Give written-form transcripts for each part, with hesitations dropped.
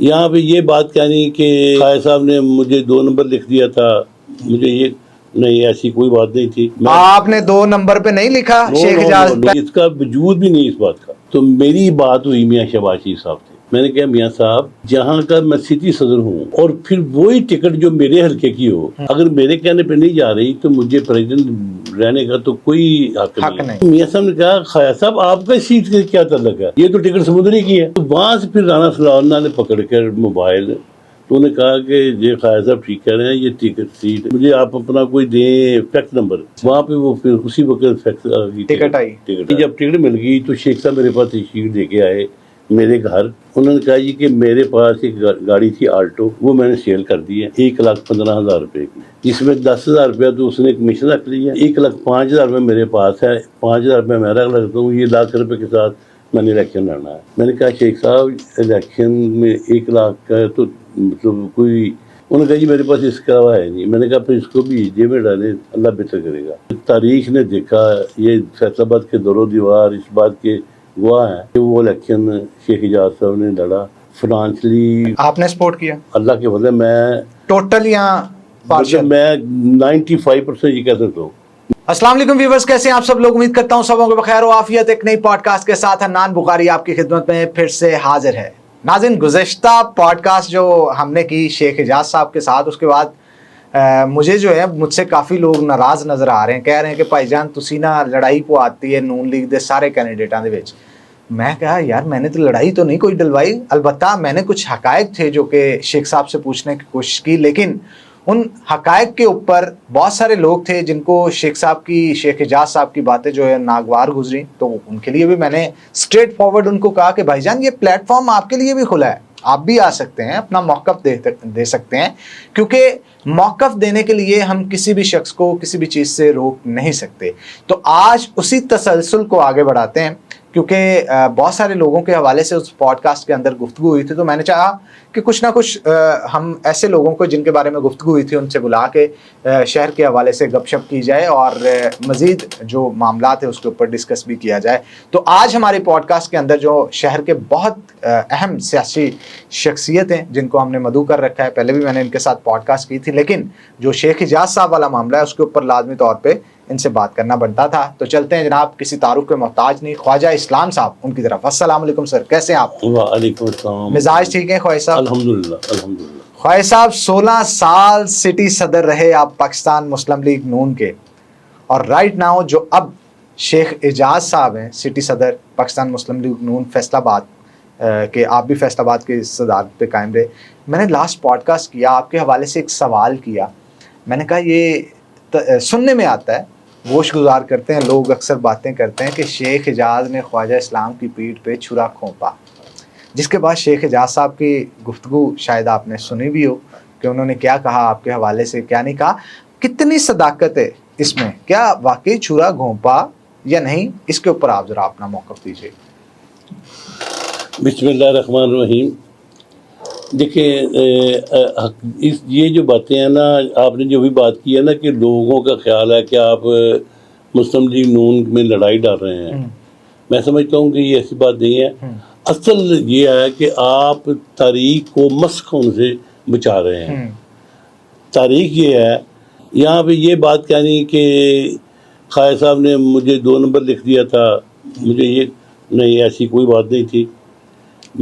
یہاں پہ یہ بات کہنی کہ خواجہ صاحب نے مجھے 2 نمبر لکھ دیا تھا، مجھے یہ نہیں، ایسی کوئی بات نہیں تھی. آپ نے 2 نمبر پہ نہیں لکھا شیخ اجاز؟ اس کا وجود بھی نہیں اس بات کا. تو میری بات ہوئی میاں شہباز شریف صاحب سے. میں نے کہا میاں صاحب جہاں کا میں سٹی صدر ہوں اور پھر وہی ٹکٹ جو میرے حلقے کی ہو، اگر میرے کہنے پہ نہیں جا رہی تو مجھے پریزیڈنٹ رہنے کا تو کوئی حق نہیں. میاں صاحب نے کہا خواجہ صاحب آپ کا سیٹ سے کیا تعلق ہے، یہ تو ٹکٹ سمندری کی ہے. تو وہاں سے پھر رانا صلاح اللہ نے پکڑ کر موبائل تو انہوں نے کہا کہ یہ خواجہ صاحب ٹھیک کہہ رہے ہیں، یہ ٹکٹ سیٹ مجھے آپ اپنا کوئی دیں فیکس نمبر. وہاں پہ وہ پھر اسی وقت فیکس ٹکٹ آئی. جب ٹکٹ مل گئی تو شیخ صاحب میرے پاس تشریف لے کے آئے میرے گھر. انہوں نے کہا جی کہ میرے پاس ایک گاڑی تھی آلٹو، وہ میں نے سیل کر دی ہے 1,15,000 روپے کی، جس میں 10,000 روپیہ تو اس نے کمیشن رکھ لیا. 1,05,000 روپے میرے پاس ہے، 5,000 روپے میں رکھ لگتا ہوں. یہ 1,00,000 روپے کے ساتھ میں نے الیکشن لڑنا ہے. میں نے کہا شیخ صاحب الیکشن میں 1 لاکھ کا ہے تو مطلب کوئی. انہوں نے کہا جی میرے پاس اس کا ہے نہیں. میں نے کہا پھر اس کو بھی جیب میں ڈالے، اللہ بہتر کرے گا. تاریخ نے دیکھا، یہ فیصل آباد کے دور و دیوار اس بات کے گواہ ہے کہ وہ الیکشن شیخ اجاز صاحب نے لڑا. فائنانشلی آپ نے سپورٹ کیا اللہ کے فضل میں ٹوٹل یہاں میں 95% یہ کہہ سکتا ہوں. السلام علیکم ویورز، کیسے ہیں آپ سب لوگ؟ امید کرتا ہوں سب کو بخیر و عافیت. ایک نئی پوڈ کاسٹ کے ساتھ حنان بخاری آپ کی خدمت میں پھر سے حاضر ہے. ناظرین، گزشتہ پوڈ کاسٹ جو ہم نے کی شیخ اجاز صاحب کے ساتھ، اس کے بعد مجھے جو ہے مجھ سے کافی لوگ ناراض نظر آ رہے ہیں، کہہ رہے ہیں کہ بھائی جان تسی نا لڑائی پو آتی ہے نون لیگ دے سارے کینڈیڈیٹاں دے وچ. میں کہا یار میں نے تو لڑائی تو نہیں کوئی ڈلوائی، البتہ میں نے کچھ حقائق تھے جو کہ شیخ صاحب سے پوچھنے کی کوشش کی، لیکن ان حقائق کے اوپر بہت سارے لوگ تھے جن کو شیخ اجاز صاحب کی باتیں جو ہے ناگوار گزری. تو ان کے لیے بھی میں نے اسٹریٹ فارورڈ ان کو کہا کہ بھائی جان یہ پلیٹ فارم آپ کے لیے بھی کھلا ہے، آپ بھی آ سکتے ہیں، اپنا موقف دے سکتے ہیں، کیونکہ موقف دینے کے لیے ہم کسی بھی شخص کو کسی بھی چیز سے روک نہیں سکتے. تو آج اسی تسلسل کو آگے بڑھاتے ہیں، کیونکہ بہت سارے لوگوں کے حوالے سے اس پوڈ کاسٹ کے اندر گفتگو ہوئی تھی. تو میں نے چاہا کہ کچھ نہ کچھ ہم ایسے لوگوں کو جن کے بارے میں گفتگو ہوئی تھی ان سے بلا کے شہر کے حوالے سے گپ شپ کی جائے اور مزید جو معاملات ہیں اس کے اوپر ڈسکس بھی کیا جائے. تو آج ہمارے پوڈ کاسٹ کے اندر جو شہر کے بہت اہم سیاسی شخصیت ہیں جن کو ہم نے مدعو کر رکھا ہے، پہلے بھی میں نے ان کے ساتھ پوڈ کاسٹ کی تھی، لیکن جو شیخ اجاز صاحب والا معاملہ ہے اس کے اوپر لازمی طور پہ ان سے بات کرنا بنتا تھا. تو چلتے ہیں جناب، کسی تعارف کے محتاج نہیں، خواجہ اسلام صاحب ان کی طرف. السلام علیکم سر، کیسے ہیں آپ؟ وعلیکم السلام. مزاج ٹھیک ہے خواجہ صاحب؟ الحمدللہ الحمدللہ. خواجہ صاحب 16 سال سٹی صدر رہے آپ پاکستان مسلم لیگ نون کے، اور رائٹ ناؤ جو اب شیخ اجاز صاحب ہیں سٹی صدر پاکستان مسلم لیگ نون فیصل آباد کہ آپ بھی فیصل آباد کی صدارت پہ قائم رہے. میں نے لاسٹ پوڈ کاسٹ کیا، آپ کے حوالے سے ایک سوال کیا. میں نے کہا یہ سننے میں آتا ہے، گوش گزار کرتے ہیں لوگ، اکثر باتیں کرتے ہیں کہ شیخ اجاز نے خواجہ اسلام کی پیٹھ پہ چھرا کھونپا، جس کے بعد شیخ اجاز صاحب کی گفتگو شاید آپ نے سنی بھی ہو کہ انہوں نے کیا کہا آپ کے حوالے سے، کیا نہیں کہا. کتنی صداقت ہے اس میں؟ کیا واقعی چھرا گھونپا یا نہیں؟ اس کے اوپر آپ ذرا اپنا موقف دیجیے. بسم اللہ الرحمن الرحیم. دیکھیں یہ جو باتیں ہیں نا، آپ نے جو بھی بات کی ہے نا کہ لوگوں کا خیال ہے کہ آپ مسلم لیگ نون میں لڑائی ڈال رہے ہیں، میں سمجھتا ہوں کہ یہ ایسی بات نہیں ہے. اصل یہ ہے کہ آپ تاریخ کو مسخ ہونے سے بچا رہے ہیں. تاریخ یہ ہے، یہاں پہ یہ بات کہنی کہ خواجہ صاحب نے مجھے 2 نمبر لکھ دیا تھا، مجھے یہ نہیں، ایسی کوئی بات نہیں تھی.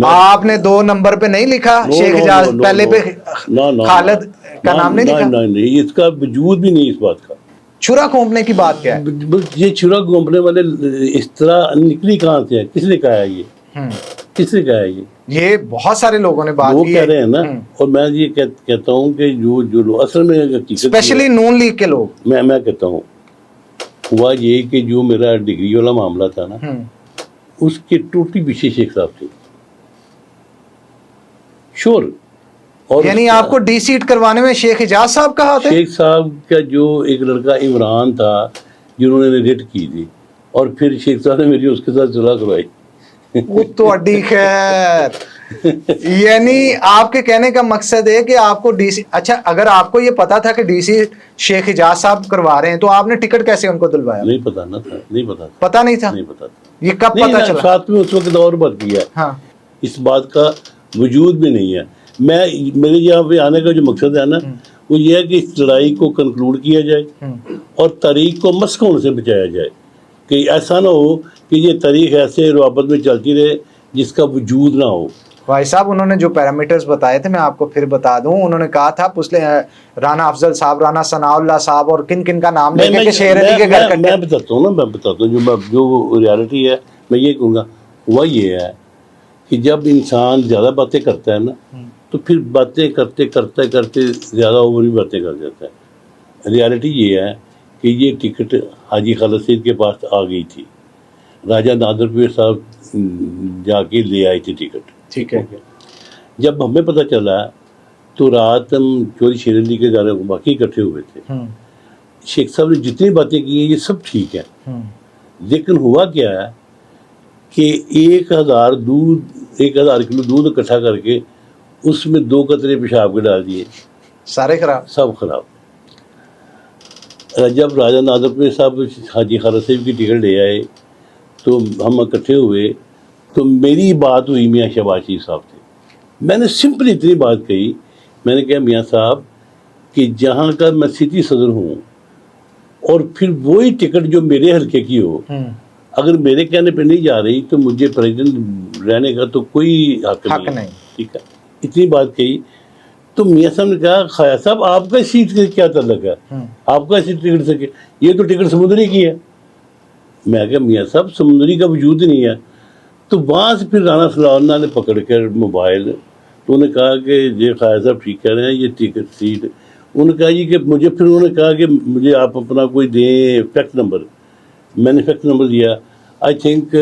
آپ نے 2 نمبر پہ نہیں لکھا شیخ اجاز؟ پہلے پہ خالد کا نام نہیں لکھا؟ نہیں، اس کا وجود بھی نہیں اس بات کا. چھرا کھونپنے کی بات کیا ہے؟ یہ چھرا کھونپنے والے اس طرح نکلی کہاں سے ہے؟ کس نے کہا ہے یہ؟ کس نے کہا ہے یہ بہت سارے لوگوں نے بات کی، وہ کہہ رہے ہیں نا. اور میں یہ کہتا ہوں کہ جو لوگ اصل میں اسپیشلی نون لیگ کے لوگ، میں کہتا ہوں ہوا یہ کہ جو میرا ڈگری والا معاملہ تھا نا، اس کے ٹوٹی پیچھے شیخ صاحب تھے شور. اور یعنی آپ کو ڈی سیٹ کروانے میں شیخ اجاز صاحب کا ہاتھ ہے؟ شیخ صاحب کا جو ایک لڑکا عمران تھا جنہوں نے ریٹ کی تھی، اور پھر شیخ صاحب نے میری اس کے ساتھ صلح کروائی. وہ تو اڈی خیر. یعنی آپ کے کہنے کا مقصد ہے کہ آپ کو ڈی سی، اچھا اگر آپ کو یہ پتا تھا کہ ڈی سی شیخ اجاز صاحب کروا رہے ہیں تو آپ نے ٹکٹ کیسے ان کو دلوایا؟ نہیں پتا نا تھا، نہیں پتا تھا. پتا نہیں تھا؟ نہیں پتا تھا. یہ کب پتا چلا؟ ساتھ میں اس وقت اور بات کیا. ہاں، اس بات کا وجود میں نہیں ہے. میرے یہاں پہ آنے کا جو مقصد ہے نا وہ یہ ہے کہ اس لڑائی کو کنکلوڈ کیا جائے اور تاریخ کو مسخ ہونے سے بچایا جائے, کہ ایسا نہ ہو کہ یہ تاریخ ایسے روابط میں چلتی رہے جس کا وجود نہ ہو. بھائی صاحب انہوں نے جو پیرامیٹرز بتائے تھے میں آپ کو پھر بتا دوں. انہوں نے کہا تھا رانا افضل صاحب, رانا ثناء اللہ صاحب اور کن کن کا نام لے کے شیر علی کے گھر میں بتاتا ہوں جو ریالٹی ہے میں یہ کہوں گا وہ یہ ہے کہ جب انسان زیادہ باتیں کرتا ہے نا تو پھر باتیں کرتے زیادہ اووری باتیں کر جاتا ہے. ریالٹی یہ ہے کہ یہ ٹکٹ حاجی خالد سعید کے پاس آ گئی تھی, راجہ نادر پیر صاحب جا کے لے آئی تھی ٹکٹ. ٹھیک ہے. جب ہمیں پتہ چلا تو رات ہم چوری شیر علی کے گھر باقی اکٹھے ہوئے تھے. شیخ صاحب نے جتنی باتیں کی ہیں یہ سب ٹھیک ہے, لیکن ہوا کیا ہے کہ 1000 کلو دودھ اکٹھا کر کے اس میں 2 قطرے پیشاب کے ڈال دیے, سارے خراب, سب خراب. جب راجہ نادر پیر صاحب حاجی خالد صاحب کی ٹکٹ لے آئے تو ہم اکٹھے ہوئے تو میری بات ہوئی میاں شہباز شریف صاحب سے. میں نے سمپل اتنی بات کہی, میں نے کہا میاں صاحب کہ جہاں کا میں سٹی صدر ہوں اور پھر وہی ٹکٹ جو میرے حلقے کی ہو اگر میرے کہنے پہ نہیں جا رہی تو مجھے پریزیڈنٹ رہنے کا تو کوئی حق نہیں. ٹھیک ہے, اتنی بات کہی تو میاں صاحب نے کہا خواجہ صاحب آپ کا سیٹ سے کیا تعلق ہے, آپ کا سیٹ ٹکٹ سے یہ تو ٹکٹ سمندری کی ہے. میں کہا میاں صاحب سمندری کا وجود نہیں ہے. تو وہاں سے پھر رانا صلاح اللہ نے پکڑ کر موبائل تو انہوں نے کہا کہ یہ خواجہ صاحب ٹھیک کہہ رہے ہیں, یہ ٹکٹ سیٹ. انہوں نے کہا جی کہ مجھے پھر انہوں نے کہا کہ مجھے آپ اپنا کوئی دیں فیکس نمبر. میں نے فیکس نمبر دیا, آئی تھنک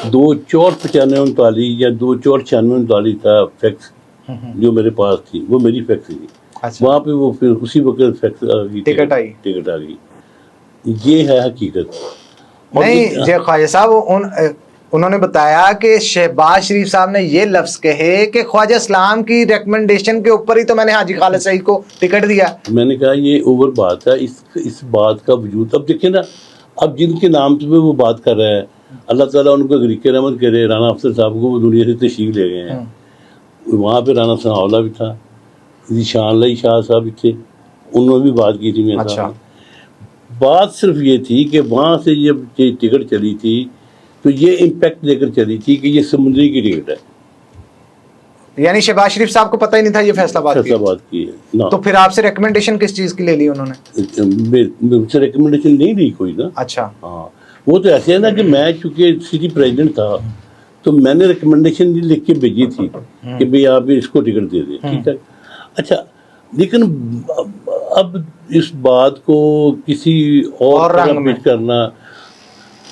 249539 یا 249639 تھا فیکس جو میرے پاس تھی, وہ میری فیکس تھی. وہاں پہ وہ پھر اسی وقت فیکس آ گئی, ٹکٹ آ گئی. یہ ہے حقیقت. نہیں جی خواجہ صاحب انہوں نے بتایا کہ شہباز شریف صاحب نے یہ لفظ کہے کہ خواجہ اسلام کی ریکمنڈیشن کے اوپر ہی تو میں نے حاجی خالد سعید کو ٹکٹ دیا. میں نے کہا یہ اوور بات ہے, اس بات کا وجود اب دیکھیں نا, اب جن کے نام پہ وہ بات کر رہا ہے اللہ تعالیٰ ان کو غریق رحمت کرے. رانا افضل صاحب کو وہ دنیا سے تشریف لے گئے ہیں, وہاں پہ رانا ثناء اللہ بھی تھا, ذیشان اللہ شاہ صاحب بھی تھے, انہوں نے بھی بات کی تھی میرے ساتھ. بات صرف یہ تھی کہ وہاں سے جب ٹکٹ چلی تھی تو یہ امپیکٹ لے کر چلی تھی کہ یہ سمندری کی ٹکٹ ہے. یعنی شہباز شریف صاحب کو پتہ ہی نہیں تھا یہ فیصلہ بات کی ہے. تو پھر آپ سے ریکمنڈیشن کس چیز کی لے لی انہوں نے؟ مجھ سے ریکمنڈیشن نہیں لی کوئی نا. اچھا ہاں, وہ تو ایسے ہے نا کہ میں چونکہ سٹی پریزیڈنٹ تھا تو میں نے ریکمنڈیشن لکھ کے بھیجی تھی کہ بھئی آپ اس کو ٹکٹ دے دیں. ٹھیک ہے, اچھا, لیکن اب اس بات کو کسی اور رنگ میں کرنا,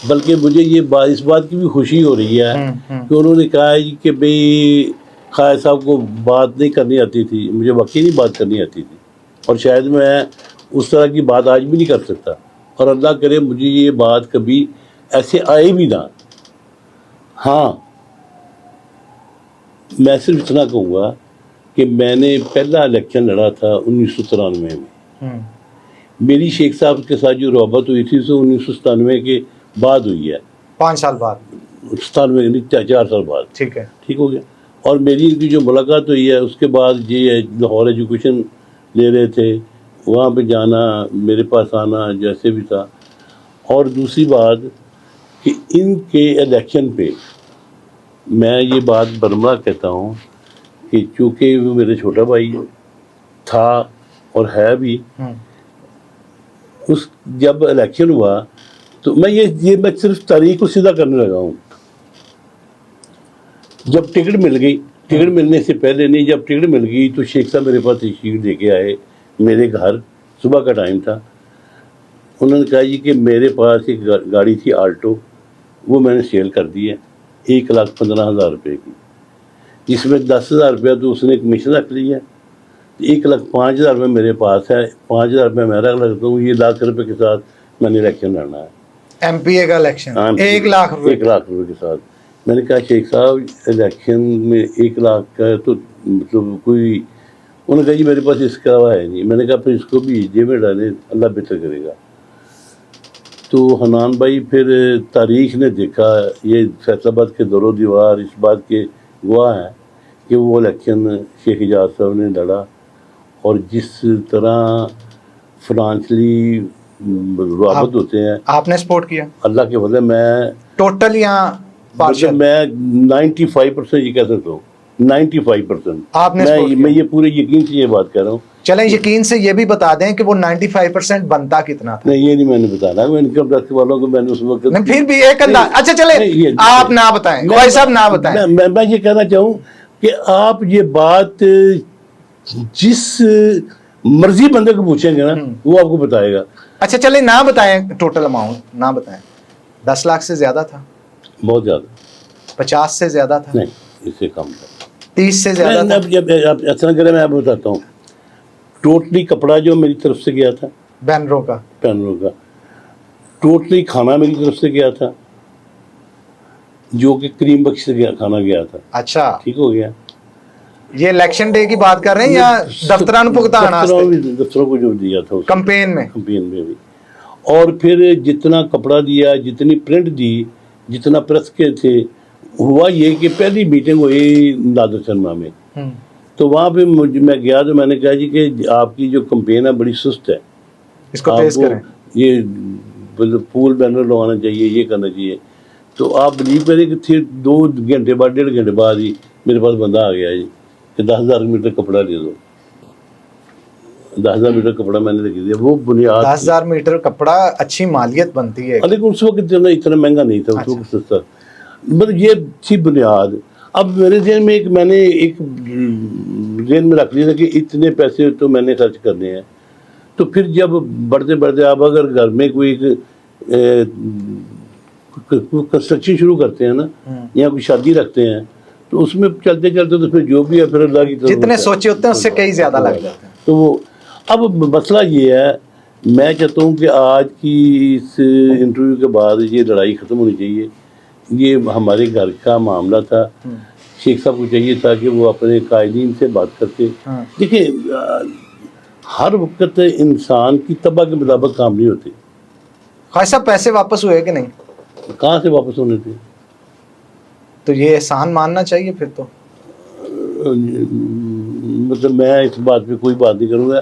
بلکہ مجھے اس بات کی بھی خوشی ہو رہی ہے کہ انہوں نے کہا ہے کہ بھئی خواجہ صاحب کو بات نہیں کرنی آتی تھی, مجھے واقعی نہیں بات کرنی آتی تھی, اور شاید میں اس طرح کی بات آج بھی نہیں کر سکتا, اور اللہ کرے مجھے یہ بات کبھی ایسے آئے بھی نہ. ہاں, میں صرف اتنا کہوں گا کہ میں نے پہلا الیکشن لڑا تھا 1993 میں. میری شیخ صاحب کے ساتھ جو رابط ہوئی تھی تو 1997 کے بعد ہوئی ہے, 5 سال بعد, 97 4 سال بعد. ٹھیک ہے, ٹھیک ہو گیا. اور میری ان کی جو ملاقات ہوئی ہے اس کے بعد یہ لاہور ایجوکیشن لے رہے تھے, وہاں پہ جانا, میرے پاس آنا, جیسے بھی تھا. اور دوسری بات کہ ان کے الیکشن پہ میں یہ بات برملا کہتا ہوں کہ چونکہ وہ میرے چھوٹا بھائی تھا اور ہے بھی, اس جب الیکشن ہوا تو میں صرف تاریخ کو سیدھا کرنے لگا ہوں. جب ٹکٹ مل گئی, ٹکٹ ملنے سے پہلے نہیں, جب ٹکٹ مل گئی تو شیخ صاحب میرے پاس تشریف لے کے آئے میرے گھر, صبح کا ٹائم تھا. انہوں نے کہا جی کہ میرے پاس ایک گاڑی تھی آلٹو, وہ میں نے سیل کر دی ہے 1,15,000 روپے کی, جس میں 10,000 روپیہ تو اس نے کمیشن رکھ لی ہے, 1,05,000 روپے میرے پاس ہے, 5,000 روپے میں رکھ لگتا ہوں. یہ 1,00,000 روپے کے ساتھ میں نے الیکشن لڑنا ہے, ایم پی اے کا الیکشن 1,00,000 روپے, 1,00,000 روپے کے ساتھ. میں نے کہا شیخ صاحب الیکشن میں 1,00,000 کا ہے تو مطلب کوئی, انہوں نے کہا جی میرے پاس اس کا ہے نہیں. میں نے کہا پھر اس کو بھی جیب میں ڈالیں, اللہ بہتر کرے گا. تو حنان بھائی پھر تاریخ نے دیکھا, یہ فیصل آباد کے دور و دیوار اس بات کے گواہ ہیں کہ وہ الیکشن شیخ اعجاز صاحب نے لڑا، اور جس طرح فنانشلی روابط ہوتے ہیں، آپ نے سپورٹ کیا اللہ کے فضل میں ٹوٹل یا پارشل؟ میں 95% یہ کہہ سکتا ہوں، 95% آپ نے support کیا؟ میں یہ پورے یقین سے یہ بات کہہ رہا ہوں. چلیں یقین سے یہ بھی بتا دیں کہ وہ 95% بنتا کتنا تھا؟ نہیں، یہ نہیں میں نے بتانا، میں انکم ٹیکس والوں کو میں نے اس وقت نہیں پھر بھی ایک انداز. اچھا چلیں آپ نہ بتائیں، کوئی صاحب نہ بتائیں. میں یہ کہنا چاہوں کہ آپ یہ بات جس مرضی بندے کو پوچھیں گے نا وہ آپ کو بتائے گا. اچھا چلیں نہ بتائیں ٹوٹل اماؤنٹ، نہ بتائیں. 10 لاکھ سے زیادہ تھا؟ بہت زیادہ. 50 سے زیادہ تھا؟ نہیں، اس سے کم تھا. 30 سے زیادہ تھا؟ ایسا کرے میں آپ بتاتا ہوں. ٹوٹلی کپڑا جو میری طرف سے گیا تھا بینروں کا، پینروں کا، ٹوٹلی کھانا میری طرف سے گیا تھا جو کہ کریم بخش سے کھانا گیا تھا. اچھا ٹھیک ہو گیا. یہ الیکشن ڈے کی بات کر رہے ہیں یا دفتران دفتروں کو جو دیا تھا کمپین میں؟ کمپین میں بھی. اور پھر جتنا کپڑا دیا، جتنی پرنٹ دی، جتنا پریس کے تھے، ہوا یہ کہ پہلی میٹنگ ہوئی نادر سنیما میں. تو وہاں پہ میں گیا تو میں نے کہا جی کہ آپ کی جو کمپین ہے بڑی سست ہے، اس کو تیز کریں، یہ پھول بینر لگانا چاہیے، یہ کرنا چاہیے. تو آپ بلیو کریں کہ پھر 2 گھنٹے بعد 1.5 گھنٹے بعد ہی میرے پاس بندہ آ گیا جی کہ 10,000 میٹر کپڑا لے دو. 10,000 میٹر کپڑا میں نے لکھ دیا. وہ بنیاد 10,000 میٹر کپڑا اچھی مالیت بنتی ہے، لیکن اس وقت اتنا مہنگا نہیں تھا، اس وقت سستا. مطلب یہ تھی بنیاد. اب میرے ذہن میں میں نے ایک ذہن میں رکھ لیا تھا کہ اتنے پیسے تو میں نے خرچ کرنے ہیں. تو پھر جب بڑھتے بڑھتے آپ اگر گھر میں کوئی کنسٹرکشن شروع کرتے ہیں نا یا کوئی شادی رکھتے ہیں تو اس میں چلتے چلتے تو پھر جو بھی ہے پھر اللہ کی طرف جتنے سوچے ہوتے ہیں اس سے کئی زیادہ لگ جاتے ہیں. تو وہ اب مسئلہ یہ ہے، میں چاہتا ہوں کہ آج کی اس انٹرویو کے بعد یہ لڑائی ختم ہونی چاہیے. یہ ہمارے گھر کا معاملہ تھا. شیخ صاحب کو چاہیے تھا کہ وہ اپنے قائدین سے بات کرتے. دیکھیں ہر وقت انسان کی طبع کے مطابق کام نہیں ہوتے. خواہ صاحب پیسے واپس ہوئے کہ نہیں؟ کہاں سے واپس ہونے تھے؟ تو یہ احسان ماننا چاہیے پھر تو. مطلب میں اس بات پہ کوئی بات نہیں کروں گا.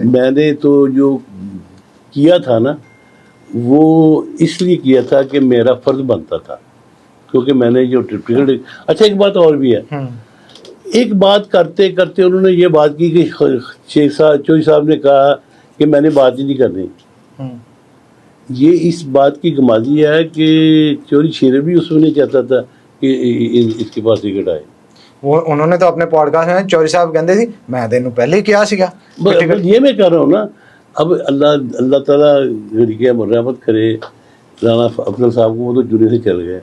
میں نے تو جو کیا تھا نا وہ اس لیے کیا تھا کہ میرا فرض بنتا تھا، کیونکہ میں نے جو ٹکٹ. اچھا ایک بات اور بھی ہے، ایک بات کرتے کرتے انہوں نے یہ بات کی کہ شیخ صاحب چوہی صاحب نے کہا کہ میں نے بات ہی نہیں کرنی. یہ اس بات کی گمازی ہے کہ چوری شیرے بھی اس میں نہیں چاہتا تھا کہ اس کے پاس ٹکٹ آئے. وہ انہوں نے تو اپنے پوڈ کاسٹ میں چوری صاحب کہتے تھے میں دن پہلے کیا سیکھا. یہ میں کہہ رہا ہوں نا. اب اللہ تعالیٰ غریقہ مرحمت کرے. رانا افضل صاحب کو وہ تو جنے سے چل گئے.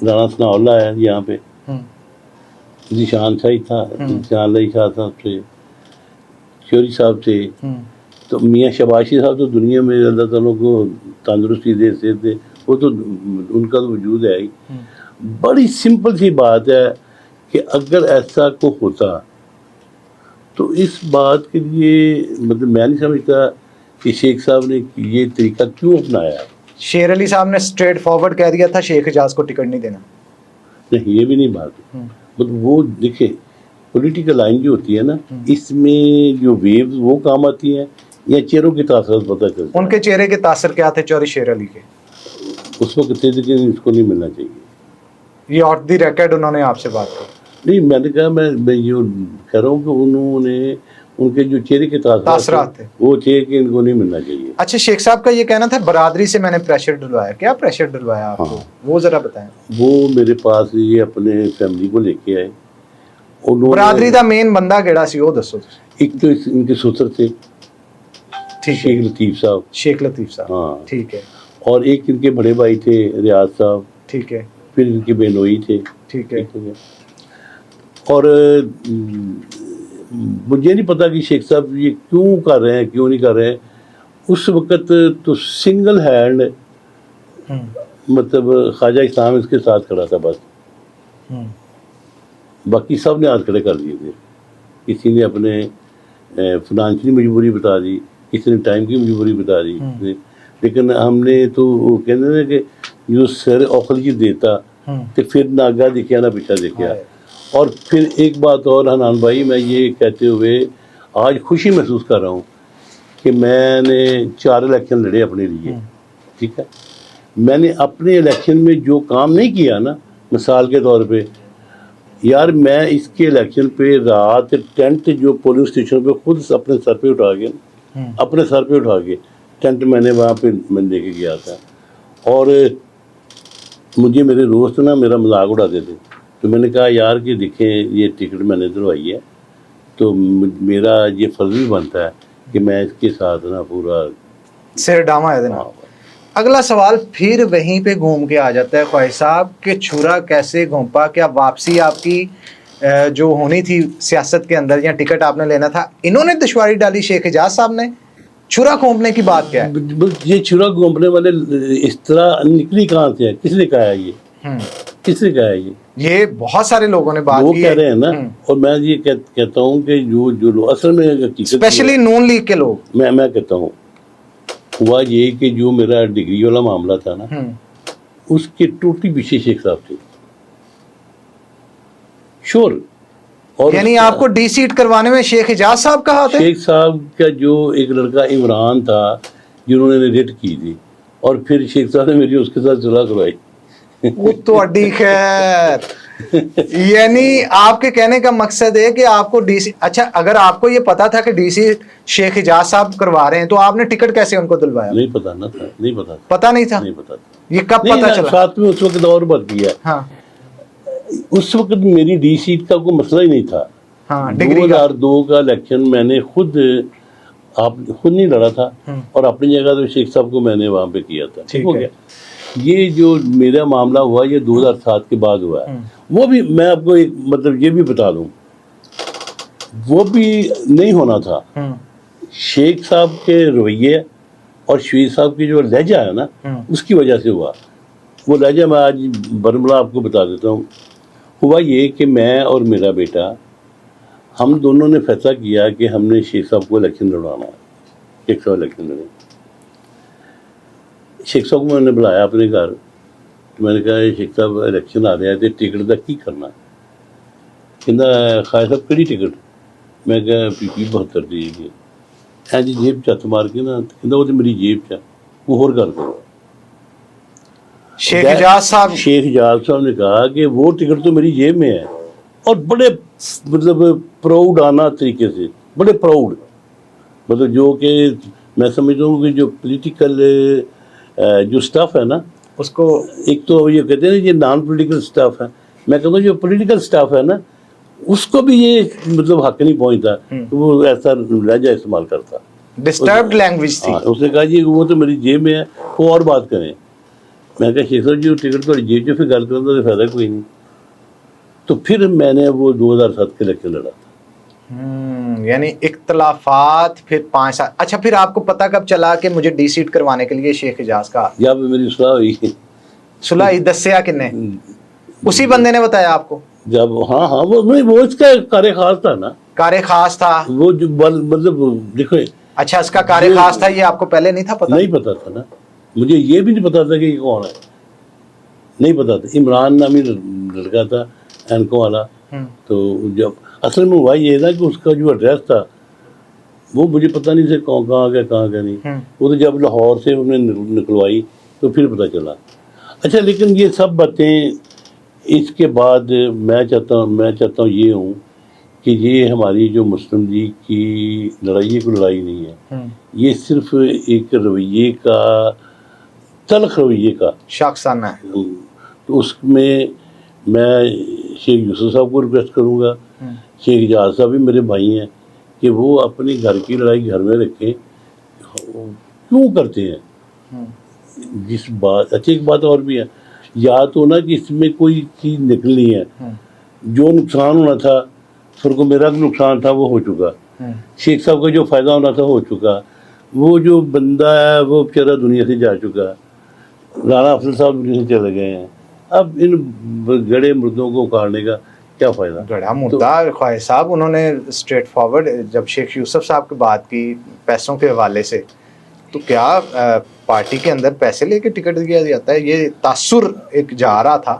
رانا ثناء اللہ ہے یہاں پہ، ذیشان شاہی تھا، ذیشان اللہ شاہ تھا، چوری صاحب تھے. تو میاں شباشی صاحب تو دنیا میں اللہ تعالیٰ کو تندرستی دے سے تھے، وہ تو ان کا تو وجود ہے ہی. بڑی سمپل سی بات ہے کہ اگر ایسا کو ہوتا تو اس بات کے لیے مطلب میں نہیں سمجھتا کہ شیخ صاحب نے یہ طریقہ کیوں اپنایا. شیر علی صاحب نے اسٹریٹ فارورڈ کہہ دیا تھا شیخ اعجاز کو ٹکٹ نہیں دینا. نہیں یہ بھی نہیں بات. مطلب وہ دیکھیں پولیٹیکل لائن جو ہوتی ہے نا اس میں جو ویوز وہ کام آتی ہیں یا چہروں کے تاثرات پتہ چلتا ہے. ان کے چہرے کے تاثر کیا تھے چوری شیر علی کے؟ اس وقت تھے لیکن اس کو نہیں ملنا چاہیے. یہ آف دی ریکارڈ انہوں نے آپ سے بات کی؟ نہیں میں نے کہا میں یہ کہہ رہا ہوں کہ انہوں نے ان کے جو چہرے کے تاثرات تھے وہ تھے کہ ان کو نہیں ملنا چاہیے. اچھا شیخ صاحب کا یہ کہنا تھا برادری سے میں نے پریشر ڈلوایا. کیا پریشر ڈلوایا آپ کو وہ ذرا بتائیں. وہ میرے پاس یہ اپنے فیملی کو لے کے آئے. برادری دا مین بندہ کیڑا سی وہ دسو. ایک تو ان کے سسر تھے شیخ لطیف صاحب. شیخ لطیف صاحب ہاں ٹھیک ہے. اور ایک ان کے بڑے بھائی تھے ریاض صاحب. ٹھیک ہے. پھر ان کے بہنوئی تھے. ٹھیک ہے. اور مجھے نہیں پتا کہ شیخ صاحب یہ کیوں کر رہے ہیں کیوں نہیں کر رہے ہیں. اس وقت تو سنگل ہینڈ مطلب خواجہ اسلام اس کے ساتھ کھڑا تھا بس. باقی سب نے ہاتھ کھڑے کر دیے تھے. کسی نے اپنے فنانشلی مجبوری بتا دی، کسی نے ٹائم کی مجبوری بتا دی. لیکن ہم نے تو وہ کہتے ہیں کہ جو سر اوکھل جی دیتا تو پھر نہ آگاہ دکھیا نہ پیچھا دکھیا. اور پھر ایک بات اور حنان بھائی، میں یہ کہتے ہوئے آج خوشی محسوس کر رہا ہوں کہ میں نے 4 الیکشن لڑے اپنے لیے. ٹھیک ہے، میں نے اپنے الیکشن میں جو کام نہیں کیا نا، مثال کے طور پہ یار، میں اس کے الیکشن پہ رات ٹینٹ جو پولیس اسٹیشن پہ خود اپنے سر پہ اٹھا کے اپنے سر پہ اٹھا کے ٹینٹ میں نے وہاں پہ میں لے کے گیا تھا. اور مجھے میرے دوست نا میرا مذاق اڑاتے تھے. تو میں نے کہا یار کہ دیکھیں یہ ٹکٹ میں نے دلوائی ہے تو میرا یہ فرض بھی بنتا ہے کہ میں اس کے ساتھ نا پورا سر ڈاما ہے دینا. اگلا سوال پھر وہیں پہ گھوم کے آ جاتا ہے خواہش صاحب کہ چھرا کیسے گھومپا؟ کیا واپسی آپ کی جو ہونی تھی سیاست کے اندر یا ٹکٹ آپ نے لینا تھا، انہوں نے دشواری ڈالی شیخ اعجاز صاحب نے؟ چھرا گھونپنے کی بات کیا ہے؟ یہ چھرا گھونپنے والے اس طرح نکلی کہاں سے؟ کس نے کہا ہے یہ؟ کس نے کہا ہے یہ بہت سارے لوگوں نے بات وہ کی کہہ رہے ہیں نا. اور میں یہ کہتا ہوں کہ جو لوگ اصل میں اسپیشلی نون لیگ کے لوگ، میں کہتا ہوں ہوا یہ کہ جو میرا ڈگری والا معاملہ تھا نا، اس کے ٹوٹلی پیچھے شیخ صاحب تھے شور. اور یعنی آپ کو ڈی سیٹ کروانے میں شیخ اعجاز صاحب کا ہاتھ ہے؟ شیخ صاحب کا جو ایک لڑکا عمران تھا جنہوں نے ریٹ کی تھی، اور پھر شیخ صاحب نے میری اس کے ساتھ صلح کروائی. وہ تو اڈی خیر. یعنی آپ کے کہنے کا مقصد ہے کہ آپ کو ڈی سی، اچھا اگر آپ کو یہ پتا تھا کہ ڈی سی شیخ اعجاز صاحب کروا رہے ہیں تو آپ نے ٹکٹ کیسے ان کو دلوایا؟ نہیں پتا نہ تھا، نہیں پتا تھا. پتا نہیں تھا؟ نہیں پتا تھا. یہ کب پتا چلا؟ ساتھ میں اس وقت اور بات کیا. ہاں اس وقت میری ڈی سیٹ کا کوئی مسئلہ ہی نہیں تھا. 2002 کا الیکشن میں نے خود نہیں لڑا تھا، اور اپنی جگہ تو شیخ صاحب کو میں نے وہاں پہ کیا تھا. ٹھیک ہو گیا. یہ جو میرا معاملہ ہوا یہ 2007 کے بعد ہوا ہے. وہ بھی میں آپ کو ایک مطلب یہ بھی بتا دوں، وہ بھی نہیں ہونا تھا. شیخ صاحب کے رویے اور شویر صاحب کی جو لہجہ ہے نا، اس کی وجہ سے ہوا. وہ لہجہ میں آج برملا آپ کو بتا دیتا ہوں. ہوا یہ کہ میں اور میرا بیٹا ہم دونوں نے فیصلہ کیا کہ ہم نے شیخ صاحب کو الیکشن لڑوانا ہے. شیخ صاحب الیکشن لڑے. شیخ صاحب کو میں نے بلایا اپنے گھر. تو میں نے کہا شیخ صاحب الیکشن آ رہا ہے تو ٹکٹ کا کی کرنا؟ کہنا خواہ صاحب کہڑی ٹکٹ؟ میں کہا PP 72 دی گئی. ہاں جی جیب چت مار کے نا، کہنا وہ تو میری جیب چ وہ ہور گل کرو. شیخ اعجاز صاحب نے کہا کہ وہ ٹکٹ تو میری جیب میں ہے، اور بڑے مطلب پراؤڈ آنا طریقے سے، بڑے پراؤڈ، مطلب جو کہ میں سمجھتا ہوں کہ جو پولیٹیکل جو سٹاف ہے نا، اس کو ایک تو یہ کہتے ہیں یہ نان پولیٹیکل سٹاف ہے، میں کہتا ہوں جو پولیٹیکل سٹاف ہے نا اس کو بھی یہ مطلب حق نہیں پہنچتا وہ ایسا لہجہ استعمال کرتا. ڈسٹربڈ لینگویج تھی. اس نے کہا جی وہ تو میری جیب میں ہے، وہ اور بات کریں. میں کہا شیخ صاحب جی ٹکٹ تو جیب جو پھر گل کرنے کا فائدہ کوئی نہیں. تو پھر میں نے وہ 2007 کے الیکشن لڑا تھا. یعنی اختلافات پھر 5 سال. اچھا پھر آپ کو پتہ کب چلا کہ مجھے ڈی سیٹ کروانے کے لیے شیخ اعجاز کا؟ جب میری صلاح ہوئی. صلاح دسیا کنے؟ اسی بندے نے بتایا آپ کو؟ جب ہاں وہ اس کا کار خاص تھا نا. کار خاص تھا وہ جو مطلب دیکھو. اچھا اس کا کار خاص تھا، یہ آپ کو پہلے نہیں تھا پتا؟ نہیں پتا تھا نا، مجھے یہ بھی نہیں پتا تھا کہ یہ کون ہے، نہیں پتا تھا. عمران نامی لڑکا تھا اینکو والا. تو جب اصل میں ہوا یہ نا کہ اس کا جو ایڈریس تھا وہ مجھے پتہ نہیں سے کہاں کا نہیں. وہ تو جب لاہور سے انہوں نے نکلوائی تو پھر پتہ چلا. اچھا لیکن یہ سب باتیں اس کے بعد میں چاہتا ہوں یہ ہوں کہ یہ ہماری جو مسلم لیگ کی لڑائی، یہ کوئی لڑائی نہیں ہے، یہ صرف ایک رویے کا، تلخ رویے کا شخصانہ ہے. تو اس میں شیخ یوسف صاحب کو ریکویسٹ کروں گا، شیخ اعجاز صاحب بھی میرے بھائی ہیں، کہ وہ اپنے گھر کی لڑائی گھر میں رکھیں. کیوں کرتے ہیں جس بات. اچھی ایک بات اور بھی ہے، یا تو نا کہ اس میں کوئی چیز نکلنی ہے. جو نقصان ہونا تھا پھر کو میرا نقصان تھا وہ ہو چکا، شیخ صاحب کا جو فائدہ ہونا تھا ہو چکا. وہ جو بندہ ہے وہ بیچارہ دنیا سے جا چکا. رانا افضل صاحب دنیا سے چلے گئے ہیں. اب ان گڑے مردوں کو اکھاڑنے کا کیا فائدہ؟ گڑھا مردہ خواہش صاحب انہوں نے اسٹریٹ فارورڈ جب شیخ یوسف صاحب کی بات کی پیسوں کے حوالے سے، تو کیا پارٹی کے اندر پیسے لے کے ٹکٹ دیا جاتا ہے؟ یہ تاثر ایک جا رہا تھا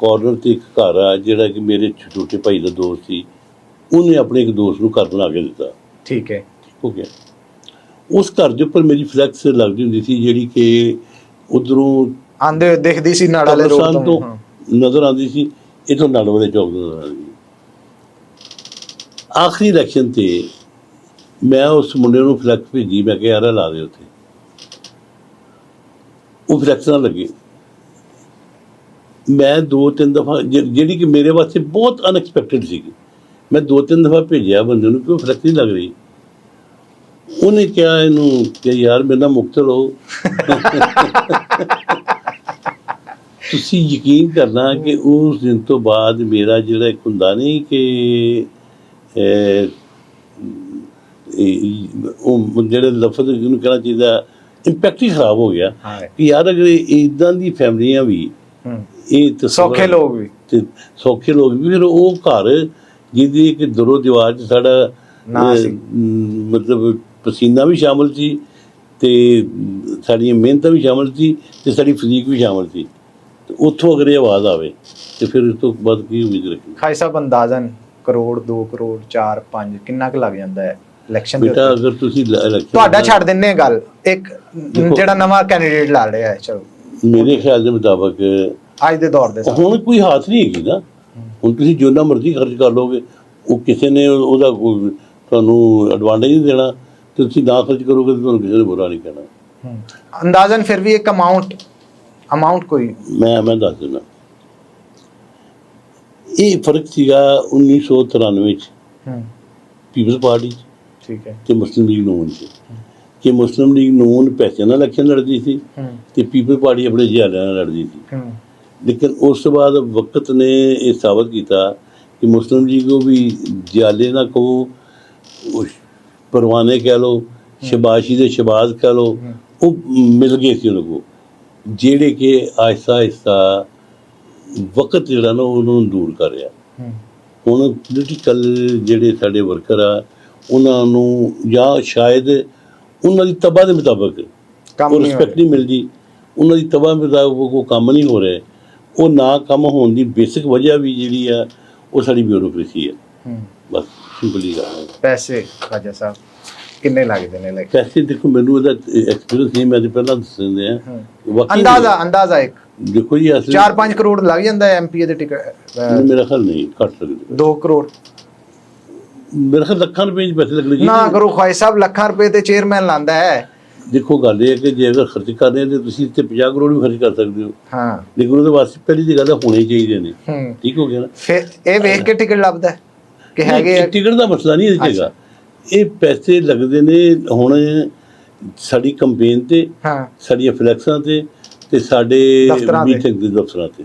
ਕਾਰਨਰ ਤੇ ਇੱਕ ਘਰ ਆ ਜਿਹੜਾ ਕਿ ਮੇਰੇ ਛੋਟੇ ਭਾਈ ਦਾ ਦੋਸਤ ਸੀ, ਉਹਨੇ ਆਪਣੇ ਇੱਕ ਦੋਸਤ ਨੂੰ ਘਰ ਬਣਾ ਕੇ ਦਿੱਤਾ। ਠੀਕ ਹੈ, ਹੋ ਗਿਆ। ਉਸ ਘਰ ਦੇ ਉੱਪਰ ਮੇਰੀ ਫਲੈਕਸ ਲੱਗਦੀ ਹੁੰਦੀ ਸੀ ਜਿਹੜੀ ਕਿ ਉਧਰੋਂ ਆਂਦੇ ਦਿਖਦੀ ਸੀ ਨਾੜ ਵਾਲੇ ਰੋਡ ਤੋਂ ਨਜ਼ਰ ਆਉਂਦੀ ਸੀ, ਇਥੋਂ ਨਾੜ ਵਾਲੇ ਚੌਕ ਤੋਂ ਨਜ਼ਰ ਆਉਂਦੀ। ਆਖਰੀ ਇਲੈਕਸ਼ਨ ਤੇ ਮੈਂ ਉਸ ਮੁੰਡੇ ਨੂੰ ਫਲੈਕਸ ਭੇਜੀ, ਮੈਂ ਕਿਹਾ ਯਾਰ ਲਾ ਦੇ ਉੱਥੇ, ਉਹ ਫਲੈਕਸ ਨਾ ਲੱਗੇ। ਮੈਂ 2-3 ਦਫਾ ਜਿਹੜੀ ਕਿ ਮੇਰੇ ਵਾਸਤੇ ਬਹੁਤ ਅਨਐਕਸਪੈਕਟਡ ਸੀਗੀ, ਮੈਂ 2-3 ਦਫਾ ਭੇਜਿਆ ਬੰਦੇ ਨੂੰ ਕਿ ਉਹ ਫਲੈਕਸ ਨਹੀਂ ਲੱਗ ਰਹੀ। ਉਹਨੇ ਕਿਹਾ ਇਹਨੂੰ ਕਿ ਯਾਰ ਮੇਰੇ ਨਾਲ ਮੁਕਤਲ ਹੋ। ਤੁਸੀਂ ਯਕੀਨ ਕਰਨਾ ਕਿ ਉਸ ਦਿਨ ਤੋਂ ਬਾਅਦ ਮੇਰਾ ਜਿਹੜਾ ਇੱਕ ਹੁੰਦਾ ਨਹੀਂ ਕਿ ਉਹ ਜਿਹੜੇ ਲਫ਼ਜ਼ ਜਿਹਨੂੰ ਕਹਿਣਾ ਚਾਹੀਦਾ, ਇੰਪੈਕਟ ਹੀ ਖਰਾਬ ਹੋ ਗਿਆ ਕਿ ਯਾਰ ਅਗਰ ਇੱਦਾਂ ਦੀ ਫੈਮਲੀਆਂ ਵੀ, ਇਹ ਸੌਖੇ ਲੋਕ ਵੀ ਤੇ ਸੌਖੇ ਲੋਕ ਵੀ, ਫਿਰ ਉਹ ਘਰ ਜਿਹਦੀ ਇੱਕ ਦਰੋ ਦੀਵਾਰ 'ਚ ਸਾਡਾ ਮਤਲਬ ਪਸੀਨਾ ਵੀ ਸ਼ਾਮਲ ਸੀ ਤੇ ਸਾਡੀਆਂ ਮਿਹਨਤਾਂ ਵੀ ਸ਼ਾਮਲ ਸੀ ਤੇ ਸਾਡੀ ਫਿਜ਼ੀਕ ਵੀ ਸ਼ਾਮਲ ਸੀ, ਤੇ ਉੱਥੋਂ ਅਗਰ ਇਹ ਆਵਾਜ਼ ਆਵੇ ਤੇ ਫਿਰ ਇਸ ਤੋਂ ਬਾਅਦ ਕੀ ਉਮੀਦ ਰੱਖੀ। ਖਾਈ ਸਾਹਿਬ ਅੰਦਾਜ਼ਨ ਕਰੋੜ 2 ਕਰੋੜ 4 5 ਕਿੰਨਾ ਕੁ ਲੱਗ ਜਾਂਦਾ ਹੈ ਇਲੈਕਸ਼ਨ ਦੇ? ਬੇਟਾ ਅਗਰ ਤੁਸੀਂ ਤੁਹਾਡਾ ਛੱਡ ਦਿੰਨੇ ਗੱਲ, ਇੱਕ ਜਿਹੜਾ ਨਵਾਂ ਕੈਂਡੀਡੇਟ ਲੜ ਰਿਹਾ ਹੈ, ਚਲੋ ਮੇਰੇ ਖਿਆਲ ਦੇ ਮੁਤਾਬਕ ਅੱਜ ਦੇ ਦੌਰ ਦੇ ਹੁਣ ਕੋਈ ਹਾਥ ਨਹੀਂ ਹੈਗੀ ਨਾ। ਹੁਣ ਤੁਸੀਂ ਜਿੰਨਾ ਮਰਜ਼ੀ ਖਰਚ ਕਰ ਲਓਗੇ, ਉਹ ਕਿਸੇ ਨੇ ਉਹਦਾ ਤੁਹਾਨੂੰ ਐਡਵਾਂਟੇਜ ਨਹੀਂ ਦੇਣਾ, ਤੇ ਤੁਸੀਂ ਨਾ ਖਰਚ ਕਰੋਗੇ ਤਾਂ ਤੁਹਾਨੂੰ ਕਿਸੇ ਨੇ ਬੁਰਾ ਨਹੀਂ ਕਹਿਣਾ। ਅੰਦਾਜ਼ਨ ਫਿਰ ਵੀ ਇੱਕ ਅਮਾਉਂਟ ਕੋਈ ਮੈਂ ਦੱਸ ਦਿੰਦਾ। ਇਹ ਫਰਕ ਸੀਗਾ 1993 ਚ ਪੀਪਲਸ ਪਾਰਟੀ 'ਚ, ਠੀਕ ਹੈ, ਤੇ ਮੁਸਲਿਮ ਲੀਗ ਨੂਨ 'ਚ, ਕਿ ਮੁਸਲਿਮ ਲੀਗ ਨੂਨ ਪੈਸੇ ਨਾਲ ਇਲੈਕਸ਼ਨ ਲੜਦੀ ਸੀ ਤੇ ਪੀਪਲ ਪਾਰਟੀ ਆਪਣੇ ਜਿਹਾਲਿਆਂ ਨਾਲ ਲੜਦੀ ਸੀ। ਲੇਕਿਨ ਉਸ ਤੋਂ ਬਾਅਦ ਵਕਤ ਨੇ ਇਹ ਸਾਬਤ ਕੀਤਾ ਕਿ ਮੁਸਲਿਮ ਲੀਗ ਉਹ ਵੀ ਜਿਹਾਲੇ ਨਾ ਕਹੋ, ਪਰਵਾਨੇ ਕਹਿ ਲਓ ਸ਼ਬਾਸ਼ੀ ਦੇ ਸ਼ਬਾਜ਼ ਕਹਿ ਲਓ, ਉਹ ਮਿਲ ਗਏ ਸੀ ਉਹਨਾਂ ਕੋਲ, ਜਿਹੜੇ ਕਿ ਆਹਿਸਤਾ ਆਹਿਸਤਾ ਵਕਤ ਜਿਹੜਾ ਨਾ ਉਹਨੂੰ ਦੂਰ ਕਰ ਰਿਹਾ। ਹੁਣ ਪੋਲੀਟੀਕਲ ਜਿਹੜੇ ਸਾਡੇ ਵਰਕਰ ਆ, ਉਹਨਾਂ ਨੂੰ ਜਾਂ ਸ਼ਾਇਦ ਉਹਨਾਂ ਦੀ ਤਬਾਹ ਦੇ ਮੁਤਾਬਕ ਉਹ ਰਿਸਪੈਕਟ ਨਹੀਂ ਮਿਲਦੀ, ਉਹਨਾਂ ਦੀ ਤਬਾਹ ਮੁਤਾਬਕ ਉਹ ਕੰਮ ਨਹੀਂ ਹੋ ਰਿਹਾ। ਉਹ ਨਾ ਕੰਮ ਹੋਣ ਦੀ ਬੇਸਿਕ ਵਜ੍ਹਾ ਵੀ ਜਿਹੜੀ ਆ ਉਹ ਸਾਡੀ ਬਿਊਰੋਕ੍ਰੇਸੀ ਹੈ। ਬਸ ਸਿੰਪਲੀ ਗੱਲ ਹੈ। ਪੈਸੇ ਰਾਜਾ ਸਾਹਿਬ ਕਿੰਨੇ ਲੱਗਦੇ ਨੇ? ਪੈਸੇ ਦੇਖੋ, ਮੈਨੂੰ ਉਹਦਾ ਐਕਸਪੀਰੀਅੰਸ ਨਹੀਂ, ਮੈਂ ਤੇ ਪਹਿਲਾਂ ਦੱਸ ਦਿੰਦੇ ਆ। ਅੰਦਾਜ਼ਾ ਇੱਕ ਦੇਖੋ ਜੀ, 4-5 ਕਰੋੜ ਲੱਗ ਜਾਂਦਾ ਹੈ ਐਮਪੀ ਦੇ ਟਿਕਟ? ਮੇਰਾ ਖਿਆਲ ਨਹੀਂ, ਘੱਟ ਸਕਦੇ। 2 ਕਰੋੜ ਮੇਰਾ ਖਿਆਲ ਲੱਖਾਂ ਰੁਪਏ ਚ ਪੈਸੇ ਲੱਗਣੇ ਜੀ। ਨਾ ਕਰੋ ਖੁਆਈ ਸਾਹਿਬ, ਲੱਖਾਂ ਰੁਪਏ ਤੇ ਚੇਅਰਮੈਨ ਲਾਂਦਾ ਹੈ। ਦੇਖੋ ਗੱਲ ਇਹ ਹੈ ਕਿ ਜੇ ਅਗਰ ਖਰਚ ਕਰਦੇ ਤੇ ਤੁਸੀਂ ਇੱਥੇ 50 ਕਰੋੜ ਵੀ ਖਰਚ ਕਰ ਸਕਦੇ ਹੋ। ਹਾਂ, ਲੇਕਿਨ ਉਹਦੇ ਵਾਸਤੇ ਪਹਿਲੀ ਦੀ ਗੱਲ ਹੋਣੇ ਚਾਹੀਦੇ ਨੇ। ਠੀਕ ਹੋ ਗਿਆ ਨਾ? ਫਿਰ ਇਹ ਵੇਖ ਕੇ ਟਿਕਟ ਲੱਭਦਾ ਕਿ ਹੈਗੇ। ਟਿਕਟ ਦਾ ਮਸਲਾ ਨਹੀਂ ਇਹਦੇ 'ਚ ਹੈਗਾ, ਇਹ ਪੈਸੇ ਲੱਗਦੇ ਨੇ ਹੁਣ ਸਾਡੀ ਕੰਪੇਨ ਤੇ, ਸਾਡੀਆਂ ਫਲੈਕਸਾਂ ਤੇ ਸਾਡੇ ਮੀਟਿੰਗ ਦੇ ਦਫ਼ਤਰਾਂ ਤੇ,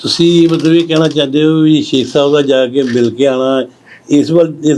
ਤੁਸੀਂ ਮਤਲਬ ਇਹ ਕਹਿਣਾ ਚਾਹੁੰਦੇ ਹੋ ਵੀ ਸ਼ੇਖ ਸਾਹਿਬ ਦਾ ਜਾ ਕੇ ਮਿਲ ਕੇ ਆਣਾ ਇਸ ਵਾਰ?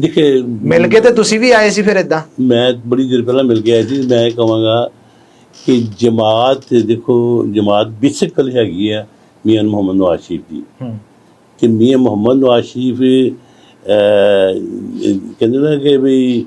ਦੇਖੇ ਮਿਲ ਕੇ ਤੇ ਤੁਸੀਂ ਵੀ ਆਏ ਸੀ ਫਿਰ ਇਦਾਂ? ਮੈਂ ਬੜੀ ਦੇਰ ਪਹਿਲਾਂ ਮਿਲ ਕੇ ਆਇਆ ਸੀ। ਮੈਂ ਕਹਾਂਗਾ ਕਿ ਜਮਾਤ, ਦੇਖੋ ਜਮਾਤ ਬੇਸਿਕਲ ਹੈਗੀ ਆ ਮੀਆਂ ਮੁਹੰਮਦ ਨਵਾਜ਼ ਸ਼ਰੀਫ ਦੀ, ਕਿ ਮੀਆਂ ਮੁਹੰਮਦ ਨਵਾਜ਼ ਸ਼ਰੀਫ ਕਹਿੰਦੇ ਨਾ ਕਿ ਵੀ